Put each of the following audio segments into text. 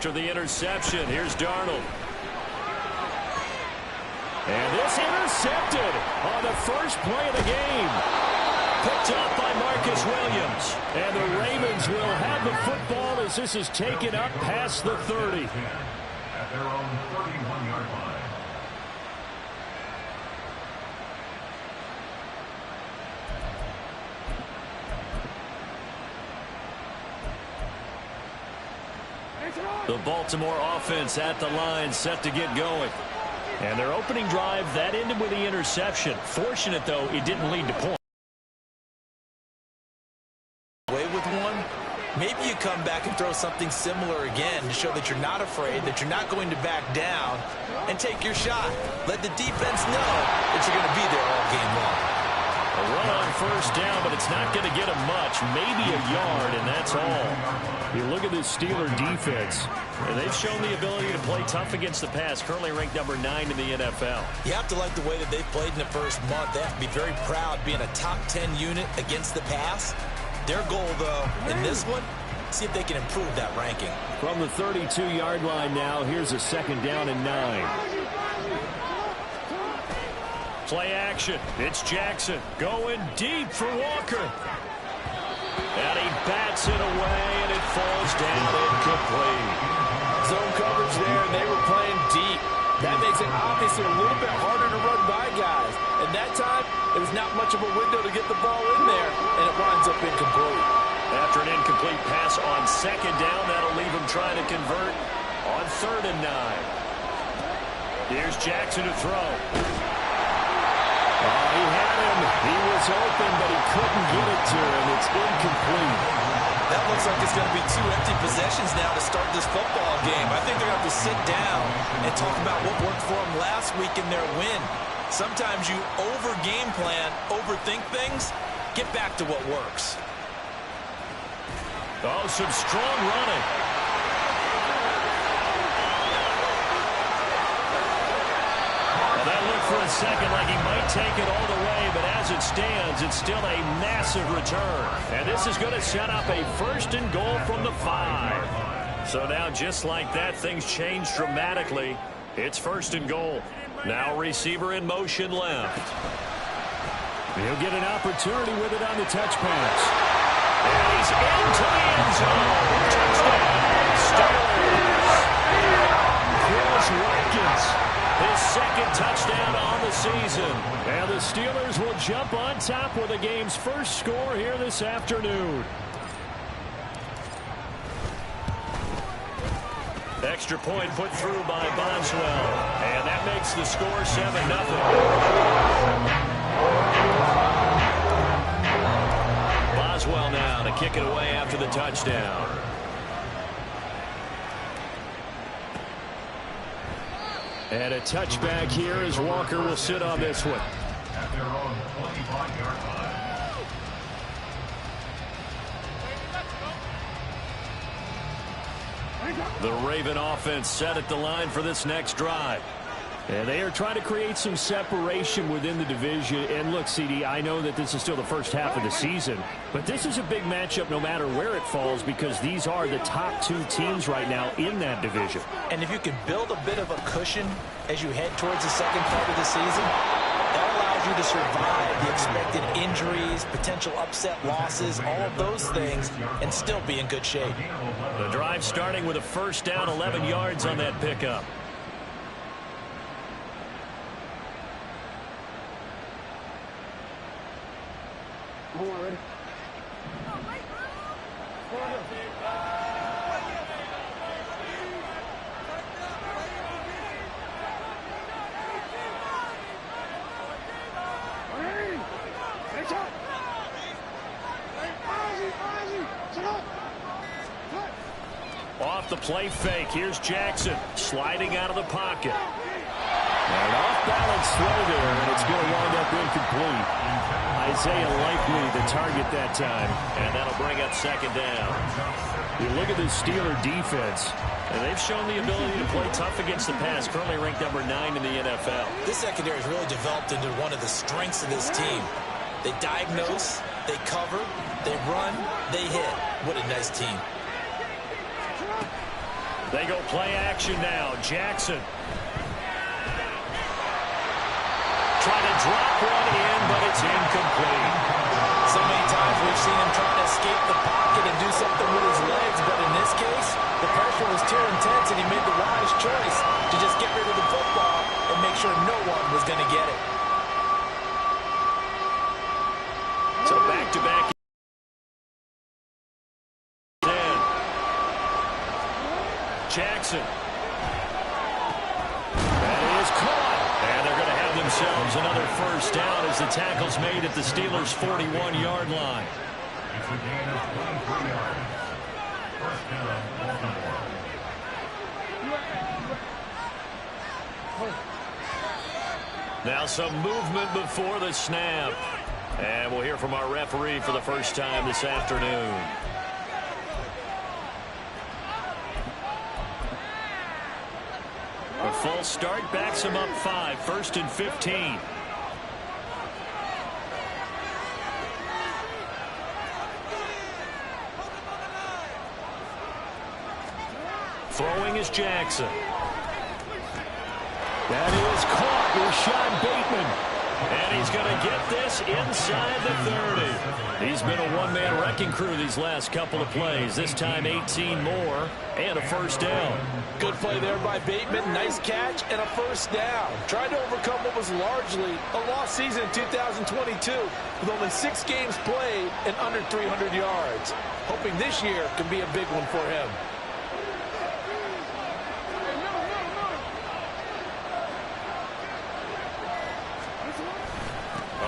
after the interception. Here's Darnold. And this intercepted on the first play of the game. Picked up by Marcus Williams. And the Ravens will have the football as this is taken up past the 30. At their own 31-yard line. The Baltimore offense at the line, set to get going. And their opening drive, that ended with the interception. Fortunate, though, it didn't lead to points. Away with one, maybe you come back and throw something similar again to show that you're not afraid, that you're not going to back down, and take your shot. Let the defense know that you're going to be there all game long. A run on first down, but it's not going to get him much. Maybe a yard, and that's all. You look at this Steeler defense, and they've shown the ability to play tough against the pass, currently ranked number 9 in the NFL. You have to like the way that they've played in the first month. They have to be very proud being a top 10 unit against the pass. Their goal, though, in this one, see if they can improve that ranking. From the 32-yard line now, here's a second down and 9. Play action. It's Jackson going deep for Walker. And he bats it away, and it falls down incomplete. Zone coverage there, and they were playing deep. That makes it obviously a little bit harder to run by guys. And that time, there was not much of a window to get the ball in there, and it winds up incomplete. After an incomplete pass on second down, that'll leave him trying to convert on 3rd and 9. Here's Jackson to throw. Oh, he had him. He was open, but he couldn't get it to him. It's incomplete. That looks like it's going to be 2 empty possessions now to start this football game. I think they're going to have to sit down and talk about what worked for them last week in their win. Sometimes you over-game plan, overthink things. Get back to what works. Oh, some strong running. Well, that looked for a second like he might take it all the way, but as it stands, it's still a massive return. And this is going to set up a 1st and goal from the 5. So now, just like that, things change dramatically. It's 1st and goal. Now receiver in motion left. He'll get an opportunity with it on the touch pass. And he's into the end zone. Touchdown, Steelers. Chris Watkins, his 2nd touchdown on the season. And the Steelers will jump on top with the game's first score here this afternoon. Extra point put through by Boswell. And that makes the score 7-0. Boswell now to kick it away after the touchdown. And a touchback here as Walker will sit on this one. At their own 25-yard line. The Raven offense set at the line for this next drive. And they are trying to create some separation within the division. And look, CD, I know that this is still the first half of the season, but this is a big matchup no matter where it falls because these are the top 2 teams right now in that division. And if you can build a bit of a cushion as you head towards the second part of the season, that allows you to survive the expected injuries, potential upset losses, all of those things, and still be in good shape. The drive starting with a 1st down, 11 yards on that pickup. Forward. Off the play fake, here's Jackson sliding out of the pocket. An off-balance throw there, and it's going to wind up incomplete. Isaiah Likely the target that time, and that'll bring up 2nd down. You look at the Steeler defense, and they've shown the ability to play tough against the pass, currently ranked number 9 in the NFL. This secondary has really developed into one of the strengths of this team. They diagnose, they cover, they run, they hit. What a nice team. They go play action now. Jackson. Trying to drop one in, but it's incomplete. So many times we've seen him trying to escape the pocket and do something with his legs, but in this case, the pressure was too intense, and he made the wise choice to just get rid of the football and make sure no one was going to get it. So back-to-back. Jackson. That is caught. And they're going to have themselves another first down as the tackle's made at the Steelers' 41-yard line. It's a gain of 23 yards. First down, Baltimore. Now some movement before the snap. And we'll hear from our referee for the first time this afternoon. A false start backs him up 5, 1st and 15. Throwing is Jackson. That is caught. Rashad Bateman. And he's going to get this inside the 30. He's been a one-man wrecking crew these last couple of plays. This time 18 more and a first down. Good play there by Bateman. Nice catch and a first down. Trying to overcome what was largely a lost season in 2022 with only 6 games played and under 300 yards. Hoping this year can be a big one for him.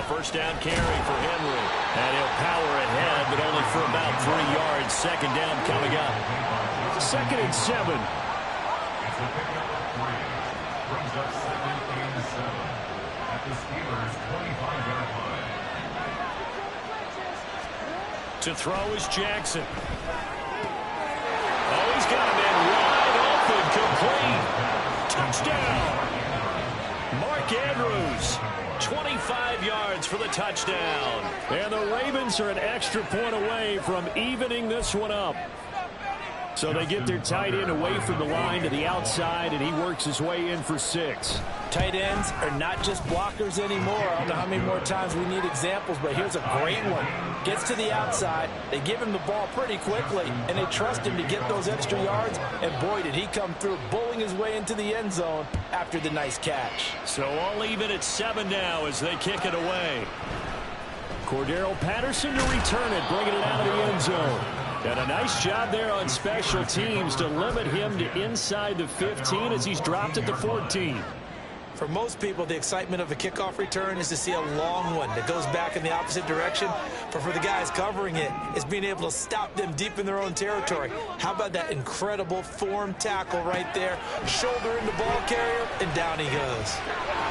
First down carry for Henry. And he'll power ahead, but only for about 3 yards. Second down coming up. 2nd and 7. It's a pickup of 3. Brings up 2nd and 7 at the Steelers' 25-yard line. To throw is Jackson. Oh, he's got a man wide open. Complete. Touchdown. Mark Andrews. 25 yards for the touchdown. And the Ravens are an extra point away from evening this one up. So they get their tight end away from the line to the outside, and he works his way in for 6. Tight ends are not just blockers anymore. I don't know how many more times we need examples, but here's a great one. Gets to the outside, they give him the ball pretty quickly, and they trust him to get those extra yards, and boy, did he come through, bowling his way into the end zone after the nice catch. So all even at 7 now as they kick it away. Cordero Patterson to return it, bringing it out of the end zone. And a nice job there on special teams to limit him to inside the 15 as he's dropped at the 14. For most people, the excitement of a kickoff return is to see a long one that goes back in the opposite direction. But for the guys covering it, it's being able to stop them deep in their own territory. How about that incredible form tackle right there? Shoulder in the ball carrier, and down he goes.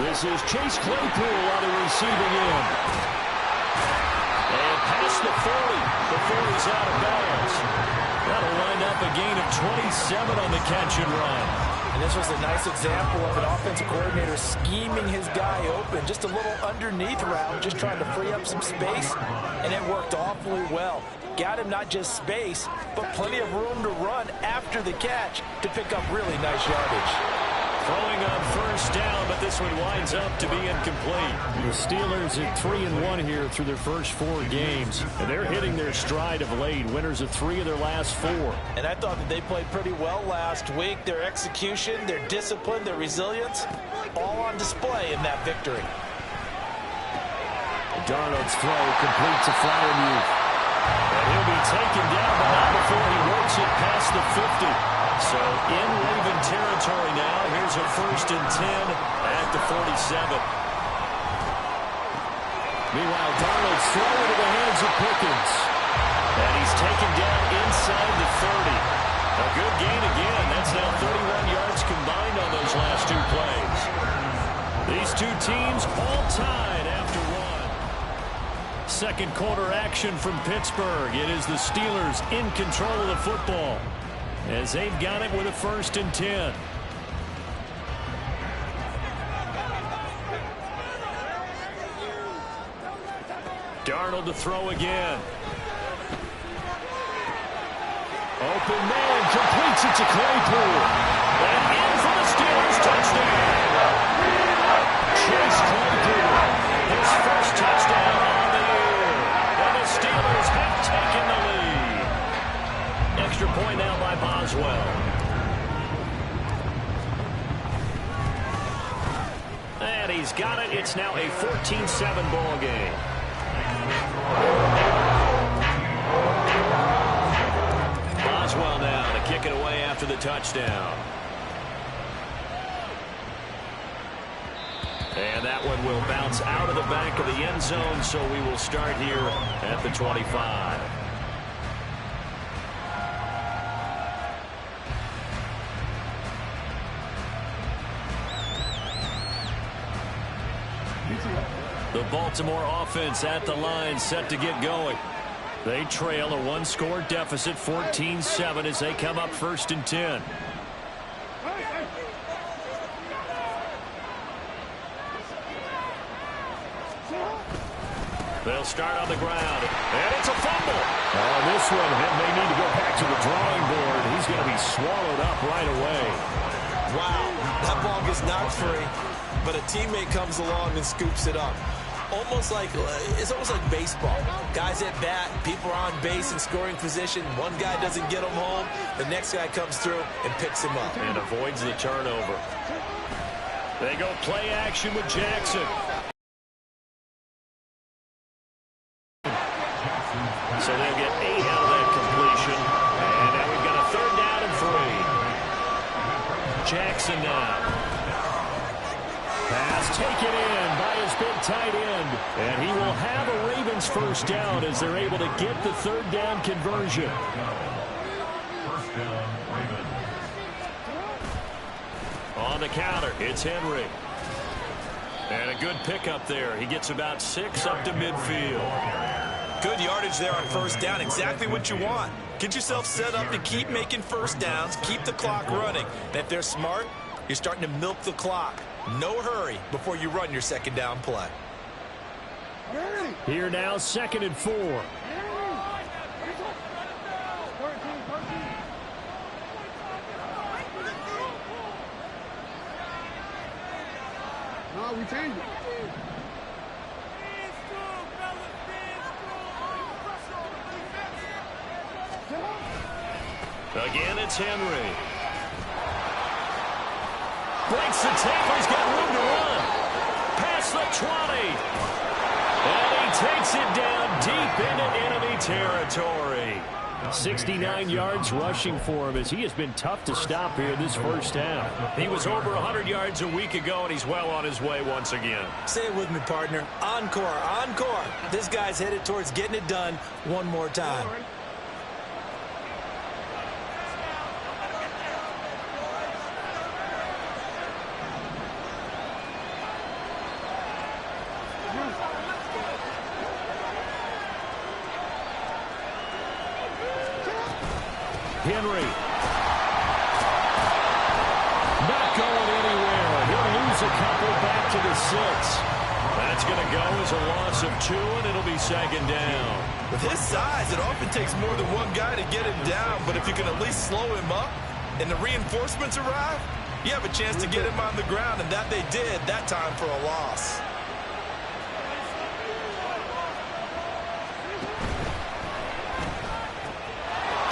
This is Chase Claypool on the receiving end. And past the 40. The 40's out of bounds. That'll wind up a gain of 27 on the catch and run. And this was a nice example of an offensive coordinator scheming his guy open. Just a little underneath route, just trying to free up some space, and it worked awfully well. Got him not just space, but plenty of room to run after the catch to pick up really nice yardage. Throwing on first down, but this one winds up to be incomplete. The Steelers at 3-1 here through their first 4 games. And they're hitting their stride of late. Winners of 3 of their last 4. And I thought that they played pretty well last week. Their execution, their discipline, their resilience, all on display in that victory. Darnold's throw complete to Freiermuth. And he'll be taken down, but not before he works it past the 50. So in Raven territory now. Here's a 1st and 10 at the 47. Meanwhile, Darnold's throw into the hands of Pickens. And he's taken down inside the 30. A good gain again. That's now 31 yards combined on those last 2 plays. These 2 teams all tied after 1. Second quarter action from Pittsburgh. It is the Steelers in control of the football, as they've got it with a 1st and 10. Darnold to throw again. Open man, completes Gets it to Claypool. And in for the Steelers touchdown. Chase Claypool. His first touchdown on the year. And the Steelers have taken the lead. Extra point now by Boswell. And he's got it. It's now a 14-7 ball game. Boswell now to kick it away after the touchdown. And that one will bounce out of the back of the end zone, so we will start here at the 25. The Baltimore offense at the line, set to get going. They trail a one-score deficit, 14-7, as they come up 1st and 10. They'll start on the ground, and it's a fumble. Oh, this one, they need to go back to the drawing board. He's going to be swallowed up right away. Wow, that ball gets knocked free, but a teammate comes along and scoops it up. It's almost like baseball. Guys at bat, people are on base in scoring position. One guy doesn't get him home. The next guy comes through and picks him up. And avoids the turnover. They go play action with Jackson. So they'll get 8 out of that completion. And now we've got a 3rd down and 3. Jackson now. Pass taken in by his big tight end. And he will have a Ravens 1st down as they're able to get the 3rd down conversion. 1st down, Ravens. On the counter, it's Henry. And a good pickup there. He gets about 6 up to midfield. Good yardage there on 1st down. Exactly what you want. Get yourself set up to keep making 1st downs, keep the clock running. And if they're smart, you're starting to milk the clock. No hurry before you run your 2nd down play. Here now, 2nd and 4. No, we changed it. Again, it's Henry. Breaks the tackle. He's got room to run. Past the 20. And he takes it down deep into enemy territory. 69 yards rushing for him as he has been tough to stop here this 1st half. He was over 100 yards a week ago, and he's well on his way once again. Say it with me, partner. Encore, encore. This guy's headed towards getting it done one more time. Henry. Not going anywhere. He'll lose a couple back to the 6. That's going to go as a loss of 2, and it'll be 2nd down. With his size, it often takes more than one guy to get him down, but if you can at least slow him up and the reinforcements arrive, you have a chance to get him on the ground, and that they did that time for a loss.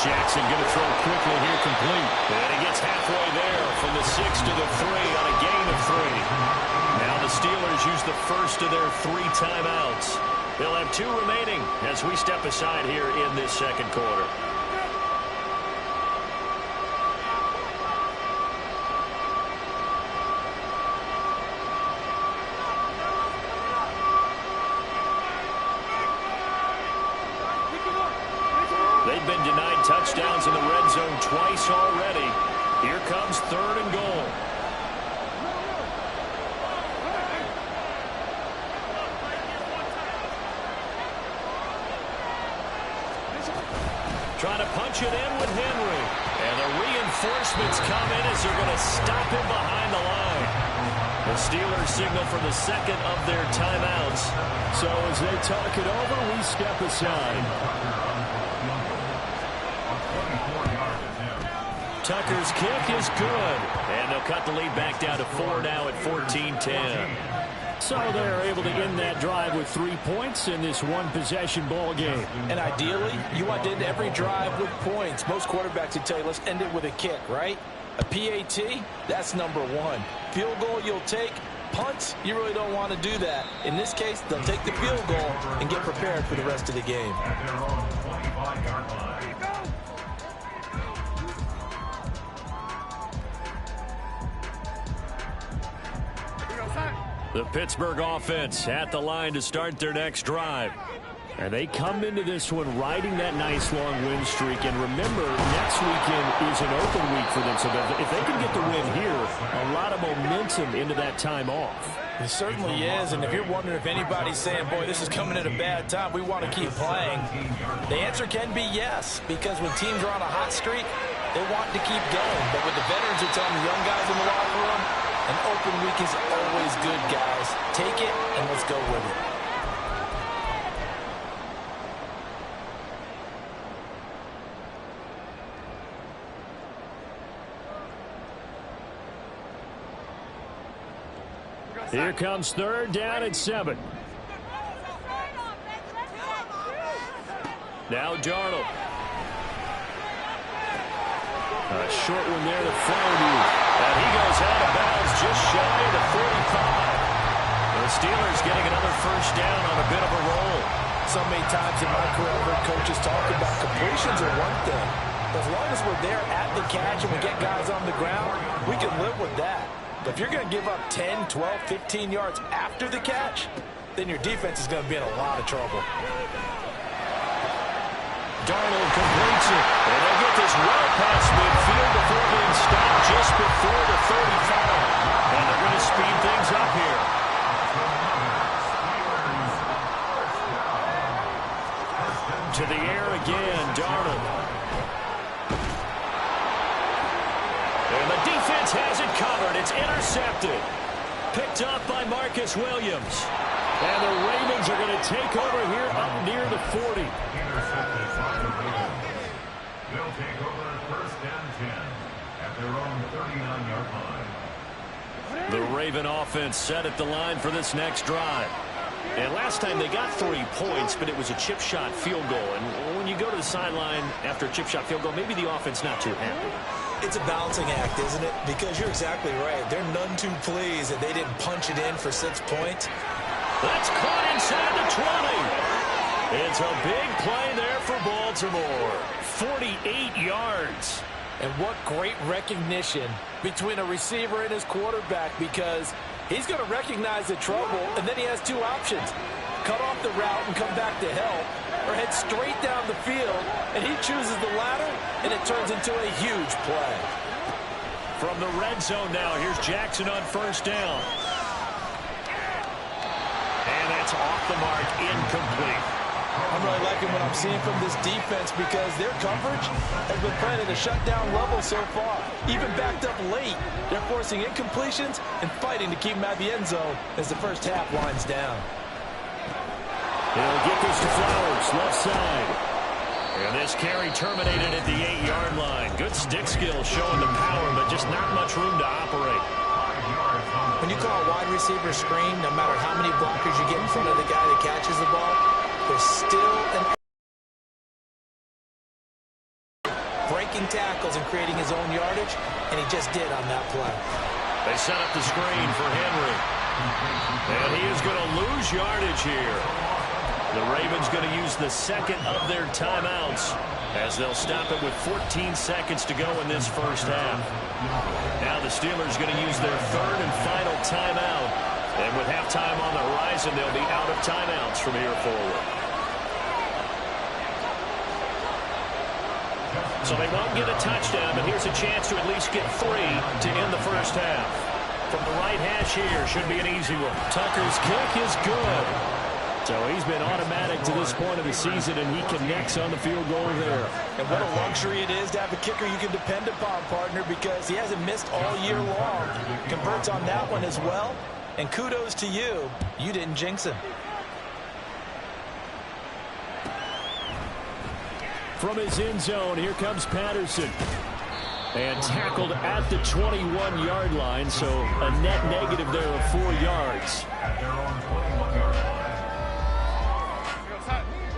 Jackson going to throw quickly here, complete. And he gets halfway there from the 6 to the 3 on a gain of 3. Now the Steelers use the first of their 3 timeouts. They'll have 2 remaining as we step aside here in this 2nd quarter. They've been denied touchdowns in the red zone twice already. Here comes 3rd and goal. Trying to punch it in with Henry. And the reinforcements come in as they're going to stop him behind the line. The Steelers signal for the 2nd of their timeouts. So as they talk it over, we step aside. Tucker's kick is good. And they'll cut the lead back down to 4 now at 14-10. So they're able to end that drive with 3 points in this one-possession ball game. And ideally, you want to end every drive with points. Most quarterbacks would tell you, let's end it with a kick, right? A PAT, that's number 1. Field goal you'll take. Punts, you really don't want to do that. In this case, they'll take the field goal and get prepared for the rest of the game. At their own 25-yard line. The Pittsburgh offense at the line to start their next drive. And they come into this one riding that nice long win streak. And remember, next weekend is an open week for them. So if they can get the win here, a lot of momentum into that time off. It certainly is. And if you're wondering if anybody's saying, boy, this is coming at a bad time, we want to keep playing, the answer can be yes. Because when teams are on a hot streak, they want to keep going. But with the veterans are telling the young guys in the locker room, an open week is always good, guys. Take it, and let's go with it. Here comes 3rd down and 7. Now Darnold. A short one there to Flowney. And he goes out of bounds just shy of the 45. The Steelers getting another first down on a bit of a roll. So many times in my career, I've heard coaches talk about completions are one thing. As long as we're there at the catch and we get guys on the ground, we can live with that. But if you're going to give up 10, 12, 15 yards after the catch, then your defense is going to be in a lot of trouble. Darnold completes it. And they get this well past midfield before being stopped just before the 35. And they're going to speed things up here. To the air again, Darnold. And the defense has it covered. It's intercepted. Picked up by Marcus Williams. And the Ravens are going to take over here up near the 40. Intercepted by the Ravens. They'll take over 1st and 10 at their own 39-yard line. The Raven offense set at the line for this next drive. And last time they got 3 points, but it was a chip shot field goal. And when you go to the sideline after a chip shot field goal, maybe the offense not too happy. It's a balancing act, isn't it? Because you're exactly right. They're none too pleased that they didn't punch it in for 6 points. That's caught inside the 20. It's a big play there for Baltimore. 48 yards. And what great recognition between a receiver and his quarterback, because he's going to recognize the trouble, and then he has 2 options. Cut off the route and come back to help, or head straight down the field, and he chooses the latter, and it turns into a huge play. From the red zone now, here's Jackson on 1st down. And that's off the mark, incomplete. I'm really liking what I'm seeing from this defense because their coverage has been playing at a shutdown level so far. Even backed up late, they're forcing incompletions and fighting to keep them out of the end zone as the first half winds down. He'll get this to Flowers, left side. And this carry terminated at the 8-yard line. Good stick skill showing the power, but just not much room to operate. When you call a wide receiver screen, no matter how many blockers you get in front of the guy that catches the ball, there's still an breaking tackles and creating his own yardage, and he just did on that play. They set up the screen for Henry. And he is going to lose yardage here. The Ravens going to use the second of their timeouts as they'll stop it with 14 seconds to go in this first half. Now the Steelers going to use their 3rd and final timeout. And with halftime on the horizon, they'll be out of timeouts from here forward. So they won't get a touchdown, but here's a chance to at least get 3 to end the first half. From the right hash here, should be an easy one. Tucker's kick is good. So he's been automatic to this point of the season, and he connects on the field goal there. And what a luxury it is to have a kicker you can depend upon, partner, because he hasn't missed all year long. Converts on that one as well. And kudos to you. You didn't jinx him. From his end zone, here comes Patterson. And tackled at the 21-yard line, so a net negative there of 4 yards.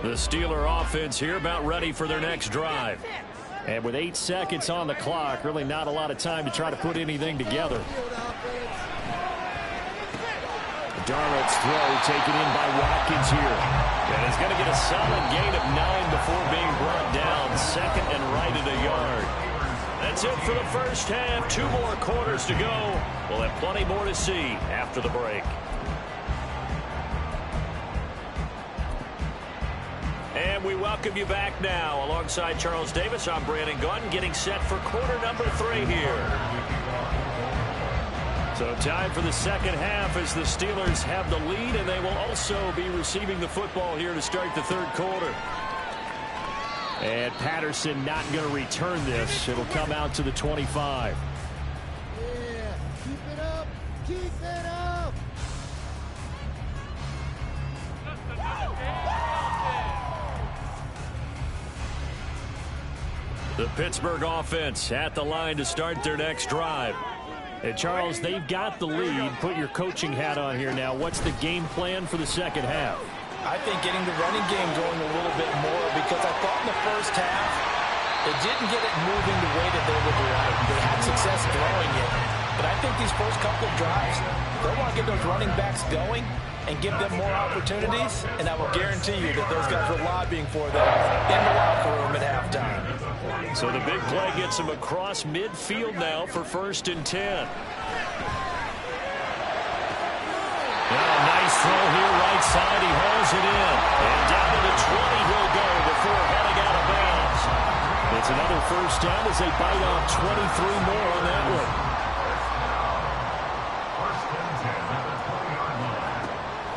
The Steeler offense here about ready for their next drive. And with 8 seconds on the clock, really not a lot of time to try to put anything together. Darnold's throw taken in by Watkins here. And he's going to get a solid gain of 9 before being brought down. Second and right at a yard. That's it for the first half. 2 more quarters to go. We'll have plenty more to see after the break. And we welcome you back now. Alongside Charles Davis, I'm Brandon Gunn, getting set for quarter number 3 here. So time for the second half as the Steelers have the lead, and they will also be receiving the football here to start the third quarter. And Patterson not going to return this. It'll come out to the 25. Yeah, keep it up. Keep it up. The Pittsburgh offense at the line to start their next drive. And Charles, they've got the lead. Put your coaching hat on here now. What's the game plan for the second half? I think getting the running game going a little bit more, because I thought in the first half they didn't get it moving the way that they would like. They had success throwing it. But I think these first couple of drives, they'll want to get those running backs going and give them more opportunities. And I will guarantee you that those guys were lobbying for them in the locker room at halftime. So the big play gets him across midfield now for 1st and 10. Nice throw here, right side. He hauls it in. And down to the 20 he'll go before heading out of bounds. It's another first down as they bite on 23 more on that one.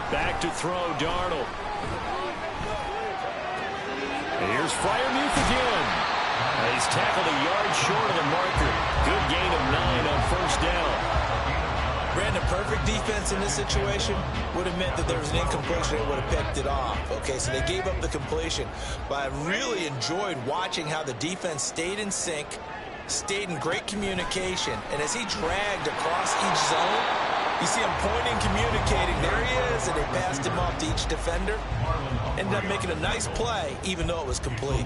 Back to throw, Darnold. And here's Freiermuth again. He's tackled a yard short of the marker. Good gain of 9 on first down. Brandon, perfect defense in this situation would have meant that there was an incompletion. It would have picked it off. Okay, so they gave up the completion. But I really enjoyed watching how the defense stayed in sync, stayed in great communication. And as he dragged across each zone, you see him pointing, communicating. There he is, and they passed him off to each defender. Ended up making a nice play, even though it was complete.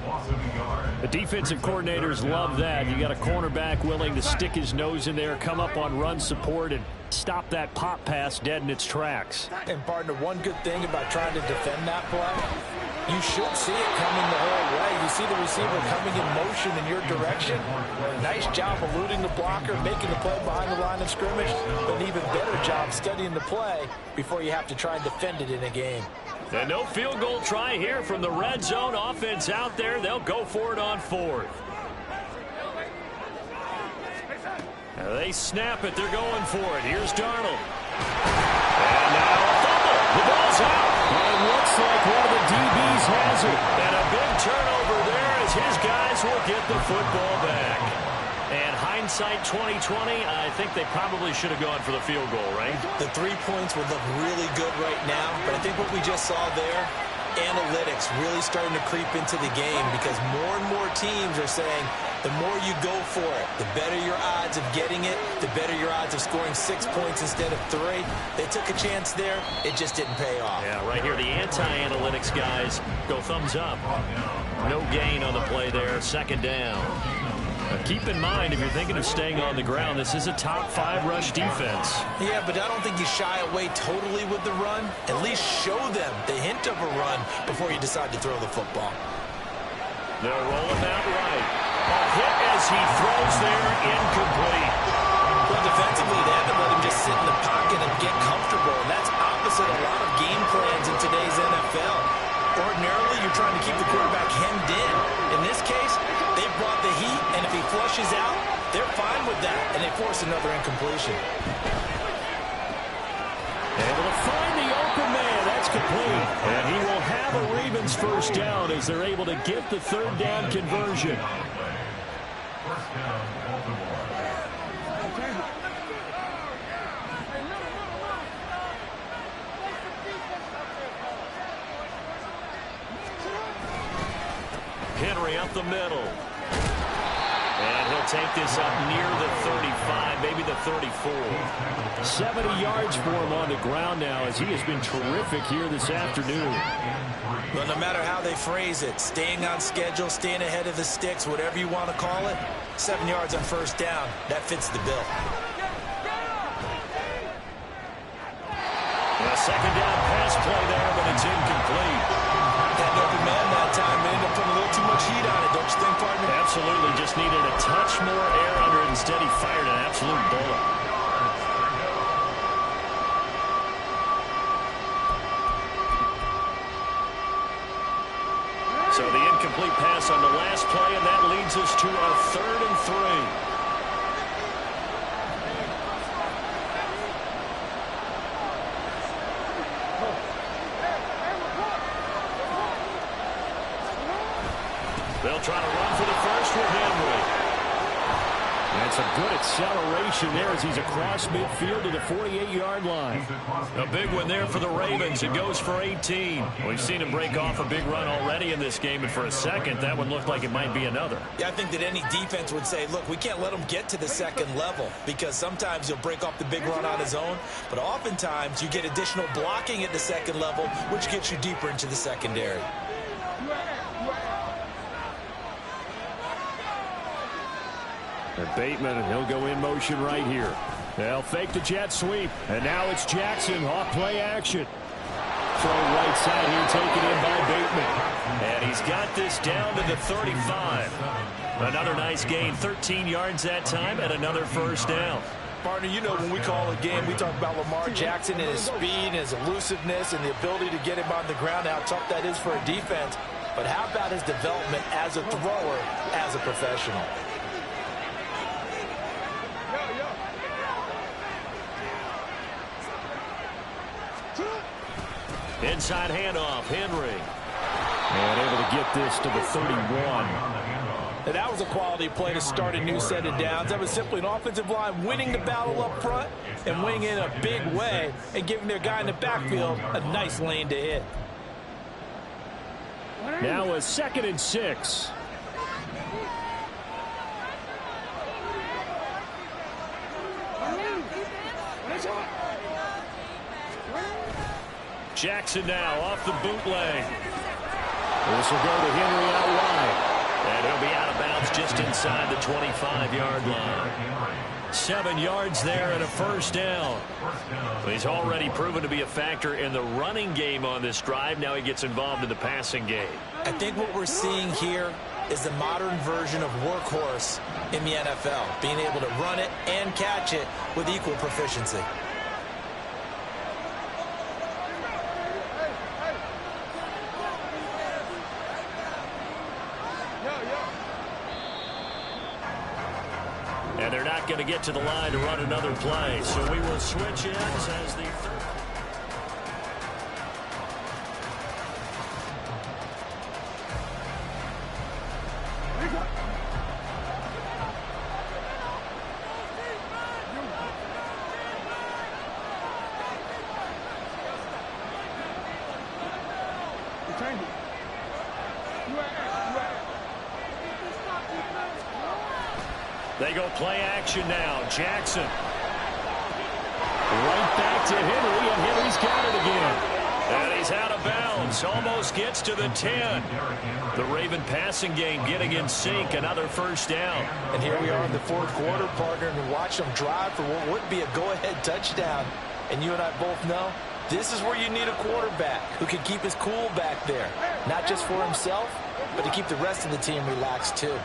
The defensive coordinators love that. You got a cornerback willing to stick his nose in there, come up on run support, and stop that pop pass dead in its tracks. And, partner, one good thing about trying to defend that play, you should see it coming the whole way. You see the receiver coming in motion in your direction. Nice job eluding the blocker, making the play behind the line of scrimmage, but an even better job studying the play before you have to try and defend it in a game. And no field goal try here from the red zone. Offense out there. They'll go for it on 4th. They snap it. They're going for it. Here's Darnold. And now a fumble. The ball's out. It looks like one of the DBs has it. And a big turnover there as his guys will get the football back. And hindsight 2020, I think they probably should have gone for the field goal, right? The 3 points would look really good right now, but I think what we just saw there, analytics really starting to creep into the game, because more and more teams are saying the more you go for it, the better your odds of getting it, the better your odds of scoring 6 points instead of 3. They took a chance there. It just didn't pay off. Yeah, right here, the anti-analytics guys go thumbs up. No gain on the play there. Second down. Keep in mind, if you're thinking of staying on the ground, this is a top 5 rush defense. Yeah, but I don't think you shy away totally with the run. At least show them the hint of a run before you decide to throw the football. They'll roll him out right. A hit as he throws there, incomplete. Well, defensively, they haven't let him just sit in the pocket and get comfortable, and that's opposite a lot of game plans in today's NFL. Ordinarily, you're trying to keep the quarterback hemmed in. In this case, they brought the heat, and if he flushes out, they're fine with that, and they force another incompletion. Able to find the open man. That's complete. And he will have a Ravens first down as they're able to get the third down conversion. First down, Baltimore. Henry up the middle. And he'll take this up near the 35, maybe the 34. 70 yards for him on the ground now as he has been terrific here this afternoon. Well, no matter how they phrase it, staying on schedule, staying ahead of the sticks, whatever you want to call it, 7 yards on first down, that fits the bill. A second down pass play there, but it's incomplete. Had an open man that time, but ended up putting a little too much heat on it, don't you think, partner? Absolutely, just needed a touch more air under it. Instead, he fired an absolute bullet. So the incomplete pass on the last play, and that leads us to our 3rd and 3. They'll try to run for the first with Henry. And some good acceleration there as he's across midfield to the 48-yard line. A big one there for the Ravens. It goes for 18. We've seen him break off a big run already in this game, and for a second, that one looked like it might be another. Yeah, I think that any defense would say, look, we can't let him get to the second level because sometimes he'll break off the big run on his own, but oftentimes you get additional blocking at the second level, which gets you deeper into the secondary. And Bateman, and he'll go in motion right here. They'll fake the jet sweep. And now it's Jackson off play action. Throw right side here, taken in by Bateman. And he's got this down to the 35. Another nice gain, 13 yards that time, and another first down. Partner, you know when we call a game, we talk about Lamar Jackson and his speed and his elusiveness and the ability to get him on the ground, how tough that is for a defense. But how about his development as a thrower, as a professional? Inside handoff, Henry. And able to get this to the 31. And that was a quality play to start a new set of downs. That was simply an offensive line winning the battle up front and winning in a big way and giving their guy in the backfield a nice lane to hit. Now a 2nd and 6. Jackson now off the bootleg. This will go to Henry out wide. And he'll be out of bounds just inside the 25-yard line. 7 yards there and a first down. He's already proven to be a factor in the running game on this drive. Now he gets involved in the passing game. I think what we're seeing here is the modern version of workhorse in the NFL, being able to run it and catch it with equal proficiency. And they're not going to get to the line to run another play. So we will switch ends as the third. They go play action now. Jackson. Right back to Henry, and Henry's got it again. And he's out of bounds. Almost gets to the 10. The Raven passing game getting in sync. Another first down. And here we are in the 4th quarter, partner, and watch them drive for what would be a go-ahead touchdown. And you and I both know this is where you need a quarterback who can keep his cool back there. Not just for himself, but to keep the rest of the team relaxed too.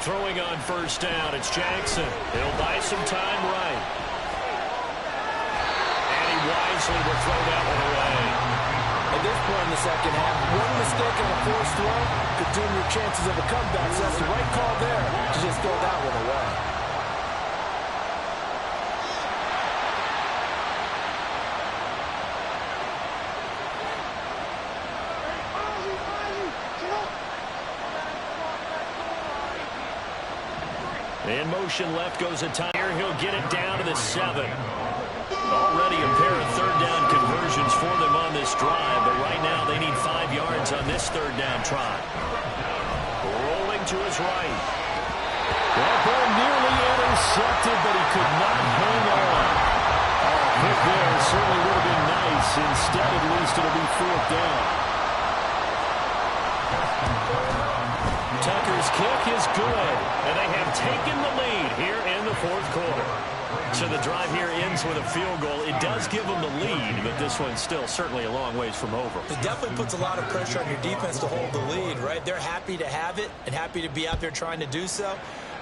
Throwing on first down, it's Jackson. He'll buy some time right. And he wisely will throw that one away. At this point in the second half, one mistake on a forced throw could doom your chances of a comeback. So that's the right call there to just throw that one away. In motion left goes a time. Here he'll get it down to the 7. Already a pair of third down conversions for them on this drive, but right now they need 5 yards on this third down try. Rolling to his right. That ball nearly intercepted, but he could not hang on. Pick there certainly would have been nice. Instead, at least it'll be fourth down. Tucker's kick is good, and they have taken the lead here in the fourth quarter. So the drive here ends with a field goal. It does give them the lead, but this one's still certainly a long ways from over. It definitely puts a lot of pressure on your defense to hold the lead, right? They're happy to have it and happy to be out there trying to do so.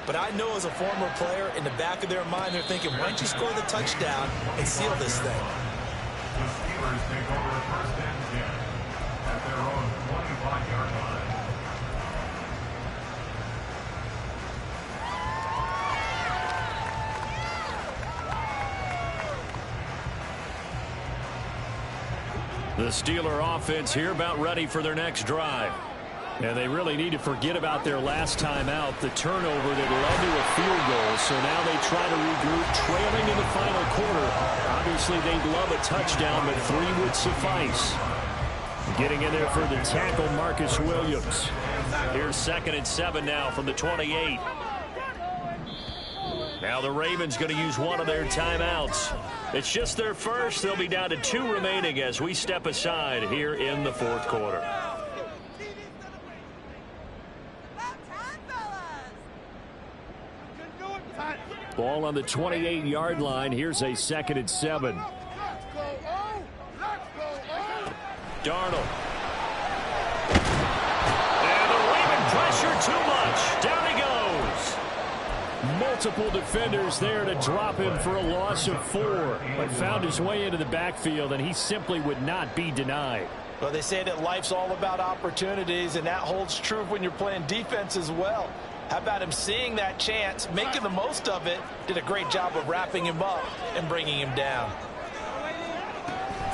But I know as a former player, in the back of their mind, they're thinking, why don't you score the touchdown and seal this thing? The Steelers take over first and 10 at their own 25-yard line. The Steeler offense here about ready for their next drive. And they really need to forget about their last time out, the turnover that led to a field goal. So now they try to regroup, trailing in the final quarter. Obviously, they'd love a touchdown, but 3 would suffice. Getting in there for the tackle, Marcus Williams. Here's 2nd and 7 now from the 28. Now the Ravens going to use one of their timeouts. It's just their first. They'll be down to 2 remaining as we step aside here in the fourth quarter. Ball on the 28-yard line. Here's a 2nd and 7. Darnold. And the Raven pressure too much. Down he goes. Multiple defenders there to drop him for a loss of 4. But found his way into the backfield, and he simply would not be denied. Well, they say that life's all about opportunities, and that holds true when you're playing defense as well. How about him seeing that chance, making the most of it, did a great job of wrapping him up and bringing him down.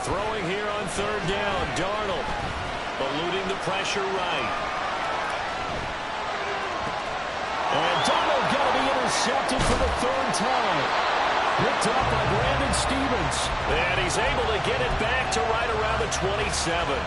Throwing here on 3rd down, Darnold eluding the pressure right. And Darnold going to be intercepted for the 3rd time. Picked up by Brandon Stevens. And he's able to get it back to right around the 27.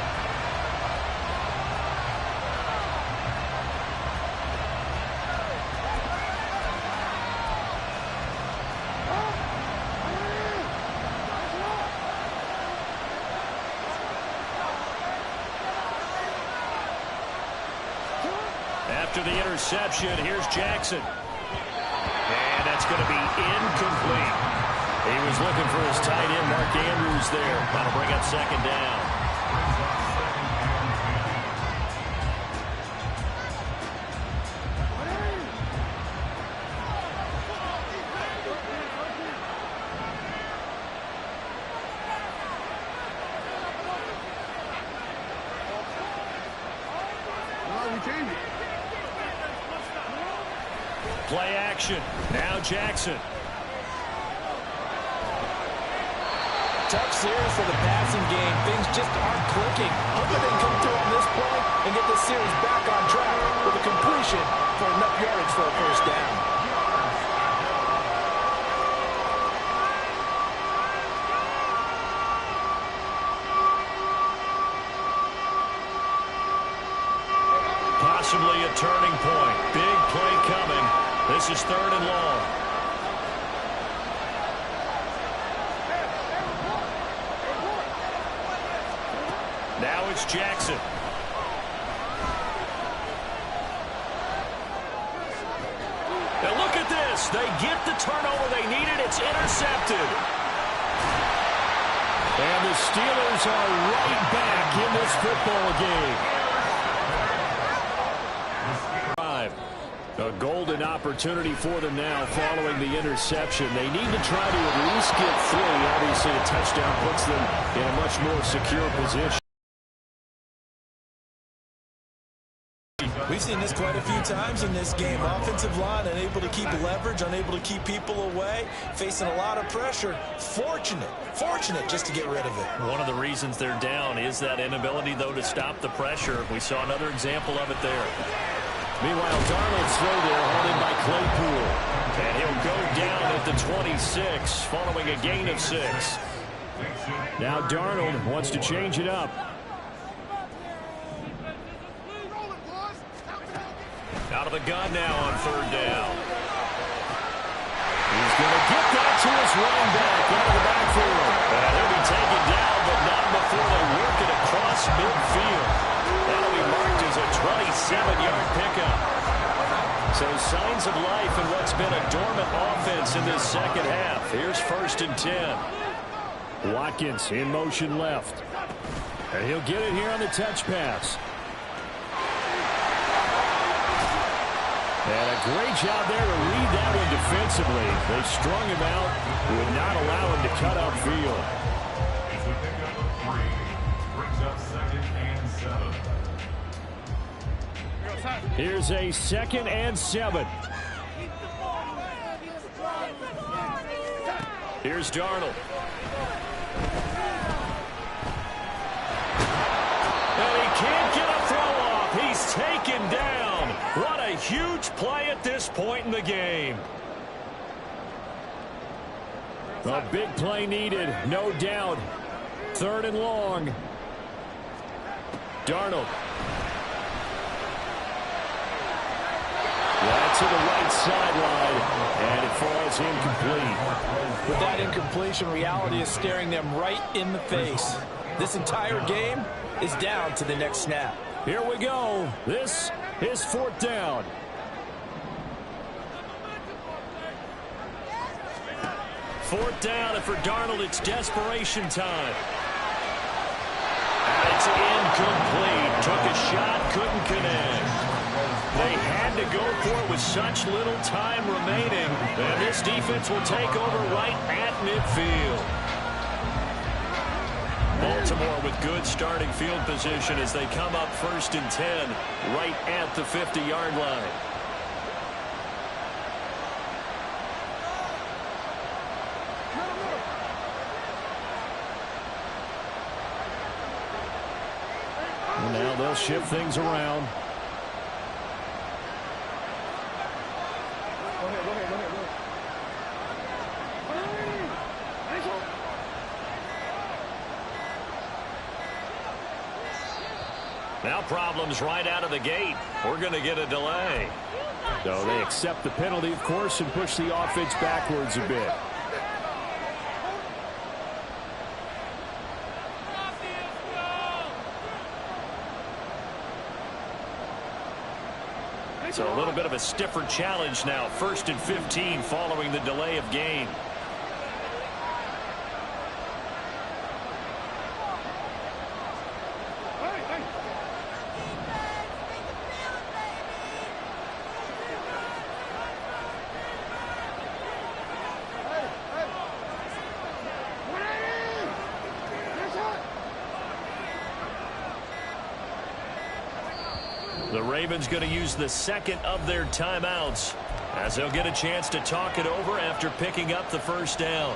After the interception, here's Jackson. And that's going to be incomplete. He was looking for his tight end, Mark Andrews, there. That'll bring up 2nd down. Play action. Now Jackson. Tough series for the passing game. Things just aren't clicking. Hoping they can come through on this play and get this series back on track with a completion for enough yardage for a first down. Possibly a turning point. Big play coming. This is 3rd and long. Now it's Jackson. Now look at this. They get the turnover they needed. It's intercepted. And the Steelers are right back in this football game. A golden opportunity for them now following the interception. They need to try to at least get 3. Obviously, a touchdown puts them in a much more secure position. We've seen this quite a few times in this game. Offensive line unable to keep leverage, unable to keep people away, facing a lot of pressure. Fortunate just to get rid of it. One of the reasons they're down is that inability, though, to stop the pressure. We saw another example of it there. Meanwhile, Darnold's throw there hauled in by Claypool. And he'll go down at the 26 following a gain of 6. Now Darnold wants to change it up. Out of the gun now on third down. He's going to get that to his running back out of the backfield. And he'll be taken down, but not before they work it across midfield. That'll be marked as a 27-yard pickup. So signs of life in what's been a dormant offense in this second half. Here's 1st and 10. Watkins in motion left. And he'll get it here on the touch pass. And a great job there to read that one defensively. They strung him out, would not allow him to cut upfield. It's a pickup of 3. Brings up 2nd and 7. Here's a 2nd and 7. Here's Darnold. And he can't get a throw off. He's taken down. What a huge play at this point in the game. A big play needed, no doubt. 3rd and long. Darnold. To the right sideline, and it falls incomplete. With that incompletion, reality is staring them right in the face. This entire game is down to the next snap. Here we go. This is 4th down. Fourth down, and for Darnold, it's desperation time. And it's incomplete. Took a shot, couldn't connect. They had to go for it with such little time remaining. And this defense will take over right at midfield. Baltimore with good starting field position as they come up 1st and 10 right at the 50-yard line. And now they'll shift things around. Now problems right out of the gate. We're going to get a delay. So they accept the penalty, of course, and push the offense backwards a bit. So a little bit of a stiffer challenge now. 1st and 15 following the delay of game. The Ravens going to use the 2nd of their timeouts as they'll get a chance to talk it over after picking up the 1st down.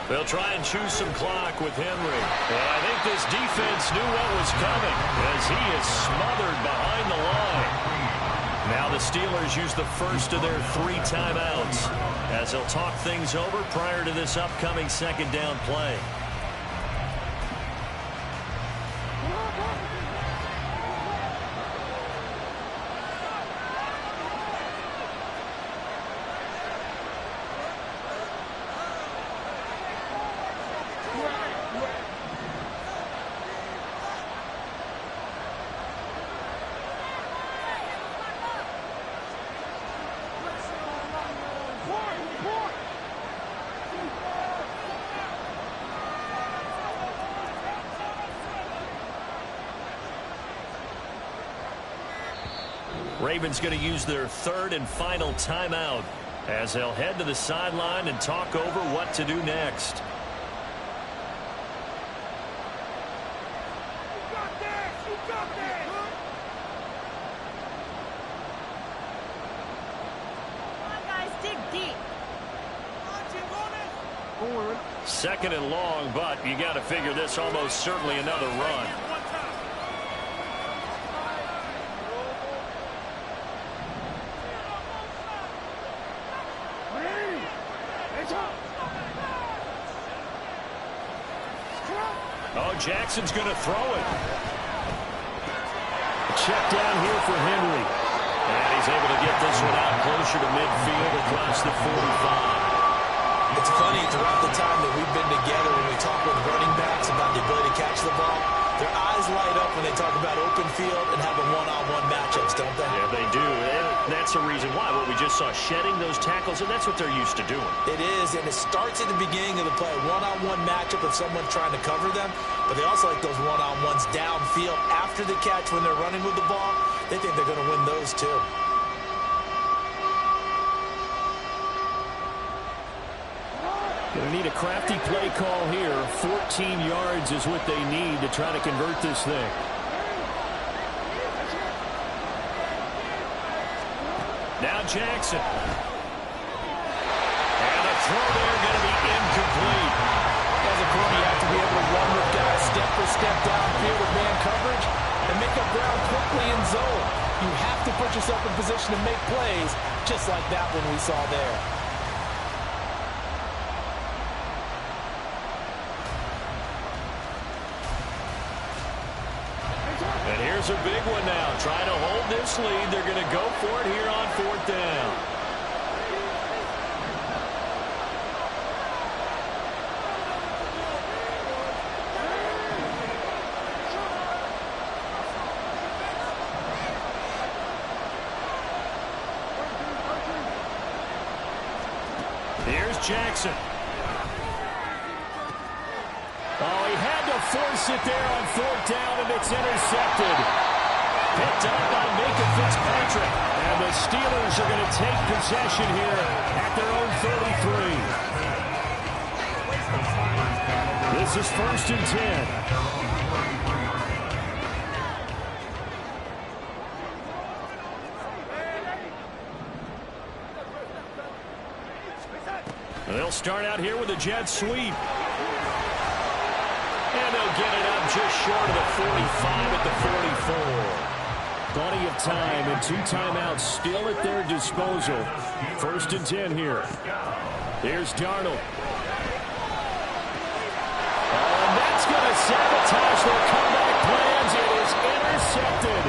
They'll try and choose some clock with Henry. And I think this defense knew what was coming as he is smothered behind the line. Now the Steelers use the 1st of their 3 timeouts as they'll talk things over prior to this upcoming 2nd down play. Ravens going to use their 3rd and final timeout as they'll head to the sideline and talk over what to do next. Second and long, but you got to figure this almost certainly another run. Oh, Jackson's going to throw it. Check down here for Henry. And he's able to get this one out closer to midfield across the 45. It's funny, throughout the time that we've been together, when we talk with running backs about the ability to catch the ball, their eyes light up when they talk about open field and having one-on-one matchups, don't they? Yeah, they do. And that's the reason why. What we just saw, shedding those tackles, and that's what they're used to doing. It is, and it starts at the beginning of the play. One-on-one matchup of someone trying to cover them, but they also like those one-on-ones downfield after the catch when they're running with the ball. They think they're going to win those too. Going to need a crafty play call here. 14 yards is what they need to try to convert this thing. Now Jackson. And the throw there going to be incomplete. As a corner, you have to be able to run with guys step for step downfield with man coverage and make up ground quickly in zone. You have to put yourself in position to make plays, just like that one we saw there. And here's a big one now. Trying to hold this lead. They're going to go for it here on 4th down. Here's Jackson. Oh, he had to force it there on 4th down, and it's intercepted. Picked up by Micah Fitzpatrick. And the Steelers are going to take possession here at their own 33. This is 1st and 10. They'll start out here with a jet sweep. And they'll get it up just short of the 45 at the 44. Plenty of time and 2 timeouts still at their disposal. 1st and 10 here. Here's Darnold. Oh, and that's going to sabotage their comeback plans. It is intercepted.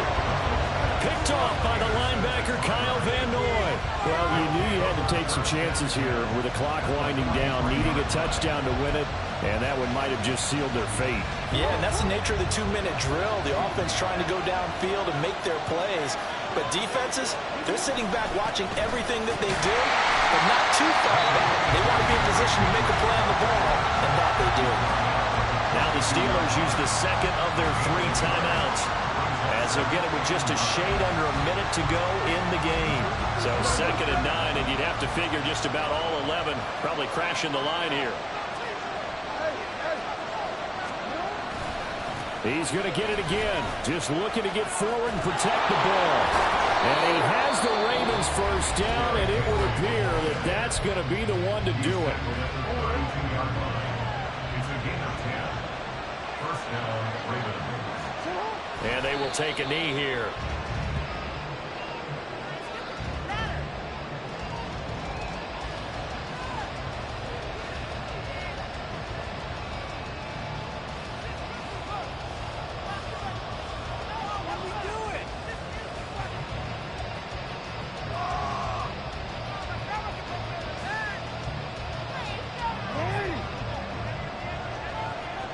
Picked off by the linebacker, Kyle Van Noy. Well, you knew you had to take some chances here with the clock winding down, needing a touchdown to win it, and that one might have just sealed their fate. Yeah, and that's the nature of the 2-minute drill. The offense trying to go downfield and make their plays. But defenses, they're sitting back watching everything that they do, but not too far back. They want to be in position to make a play on the ball, and that they do. Now the Steelers use the second of their 3 timeouts, as they'll get it with just a shade under a minute to go in the game. So 2nd and 9, and you'd have to figure just about all 11 probably crashing the line here. He's going to get it again. Just looking to get forward and protect the ball. And he has the Ravens 1st down, and it would appear that that's going to be the one to do it. And they will take a knee here.